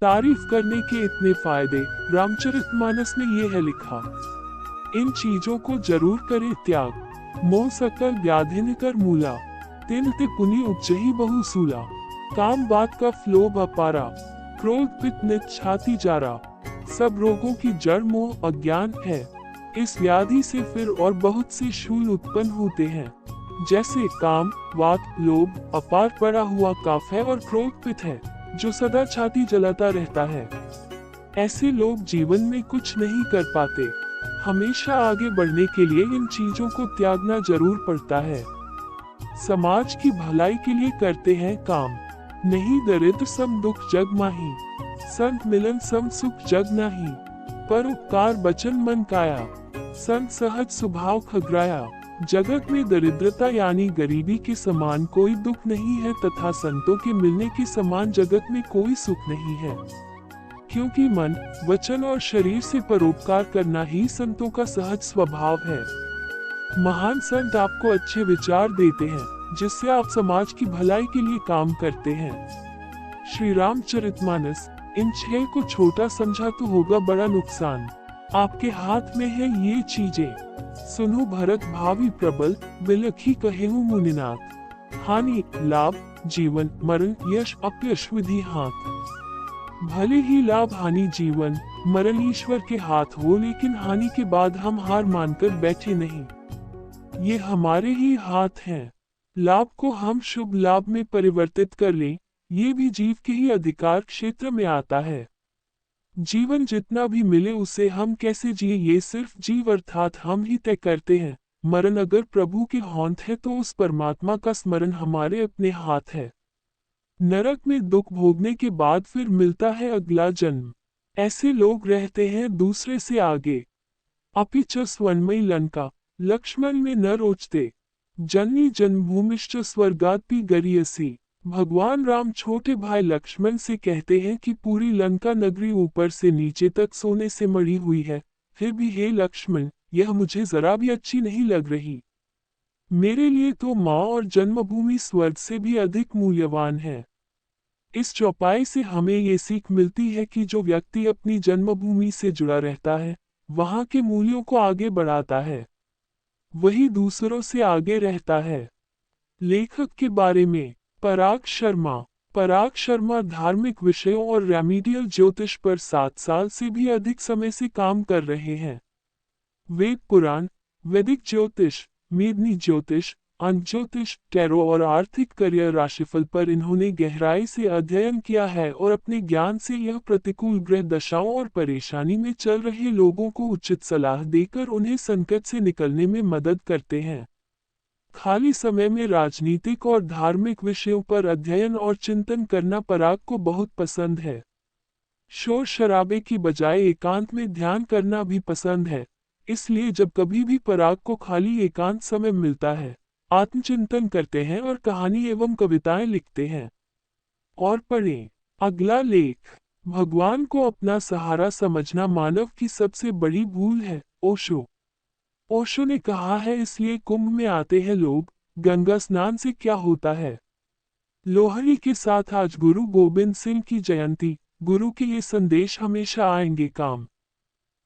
तारीफ करने के इतने फायदे। रामचरितमानस में ये है लिखा, इन चीजों को जरूर करे त्याग, मोह सकल व्याधिन कर मूला, तिन ते पुनि उपजहि बहु सूला। काम बात का फ्लोभ अपारा, क्रोध पित्त नित छाती जारा। सब रोगों की जड़ मोह अज्ञान है। इस व्याधि से फिर और बहुत से शूल उत्पन्न होते हैं, जैसे काम, वात, लोभ, अपार पड़ा हुआ कफ है और क्रोध पित्त है, जो सदा छाती जलाता रहता है। ऐसे लोग जीवन में कुछ नहीं कर पाते। हमेशा आगे बढ़ने के लिए इन चीजों को त्यागना जरूर पड़ता है। समाज की भलाई के लिए करते हैं काम, नहीं दरिद्र सम दुख जग माही, संत मिलन सम सुख जग नाही। पर उपकार बचन मन काया, संत सहज स्वभाव खगराया। जगत में दरिद्रता यानी गरीबी के समान कोई दुख नहीं है, तथा संतों के मिलने के समान जगत में कोई सुख नहीं है। क्योंकि मन, वचन और शरीर से परोपकार करना ही संतों का सहज स्वभाव है। महान संत आपको अच्छे विचार देते हैं, जिससे आप समाज की भलाई के लिए काम करते हैं। श्री रामचरितमानस, इन 6 को छोटा समझा तो होगा बड़ा नुकसान। आपके हाथ में है ये चीजें। सुनो भरत भावी प्रबल, बिलखी कहेहु मुनिनाथ। हानि, लाभ, जीवन, मरण, यश, अपयश विधि हाथ। भले ही लाभ, हानि, जीवन, मरण ईश्वर के हाथ हो, लेकिन हानि के बाद हम हार मानकर बैठे नहीं। ये हमारे ही हाथ हैं। लाभ को हम शुभ लाभ में परिवर्तित कर लें, ये भी जीव के ही अधिकार क्षेत्र में आता है। जीवन जितना भी मिले उसे हम कैसे जिए, ये सिर्फ जीव अर्थात हम ही तय करते हैं। मरण अगर प्रभु के हाथ है तो उस परमात्मा का स्मरण हमारे अपने हाथ है। नरक में दुख भोगने के बाद फिर मिलता है अगला जन्म। ऐसे लोग रहते हैं दूसरे से आगे। अपिच स्वर्णमयी लंका, लक्ष्मण में न रोचते, जननी जन्मभूमिश्च स्वर्गादपि गरीयसी। भगवान राम छोटे भाई लक्ष्मण से कहते हैं कि पूरी लंका नगरी ऊपर से नीचे तक सोने से मढ़ी हुई है, फिर भी हे लक्ष्मण, यह मुझे जरा भी अच्छी नहीं लग रही। मेरे लिए तो माँ और जन्मभूमि स्वर्ग से भी अधिक मूल्यवान है। इस चौपाई से हमें ये सीख मिलती है कि जो व्यक्ति अपनी जन्मभूमि से जुड़ा रहता है, वहाँ के मूल्यों को आगे बढ़ाता है, वही दूसरों से आगे रहता है। लेखक के बारे में, पराग शर्मा। पराग शर्मा धार्मिक विषयों और रेमीडियल ज्योतिष पर 7 साल से भी अधिक समय से काम कर रहे हैं। वेद पुराण, वैदिक ज्योतिष, मेदिनी ज्योतिष, अंक ज्योतिष, टैरो और आर्थिक करियर राशिफल पर इन्होंने गहराई से अध्ययन किया है और अपने ज्ञान से यह प्रतिकूल ग्रह दशाओं और परेशानी में चल रहे लोगों को उचित सलाह देकर उन्हें संकट से निकलने में मदद करते हैं। खाली समय में राजनीतिक और धार्मिक विषयों पर अध्ययन और चिंतन करना पराग को बहुत पसंद है। शोर शराबे की बजाय एकांत में ध्यान करना भी पसंद है, इसलिए जब कभी भी पराग को खाली एकांत समय मिलता है, आत्मचिंतन करते हैं और कहानी एवं कविताएं लिखते हैं। और पढ़ें। अगला लेख, भगवान को अपना सहारा समझना मानव की सबसे बड़ी भूल है। ओशो। ओशो ने कहा है, इसलिए कुंभ में आते हैं लोग, गंगा स्नान से क्या होता है। लोहड़ी के साथ आज गुरु गोबिंद सिंह की जयंती। गुरु के ये संदेश हमेशा आएंगे काम।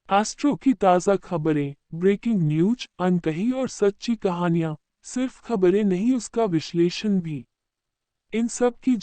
एस्ट्रो की ताज़ा खबरें, ब्रेकिंग न्यूज, अनकही और सच्ची कहानियां। सिर्फ खबरें नहीं, उसका विश्लेषण भी। इन सब की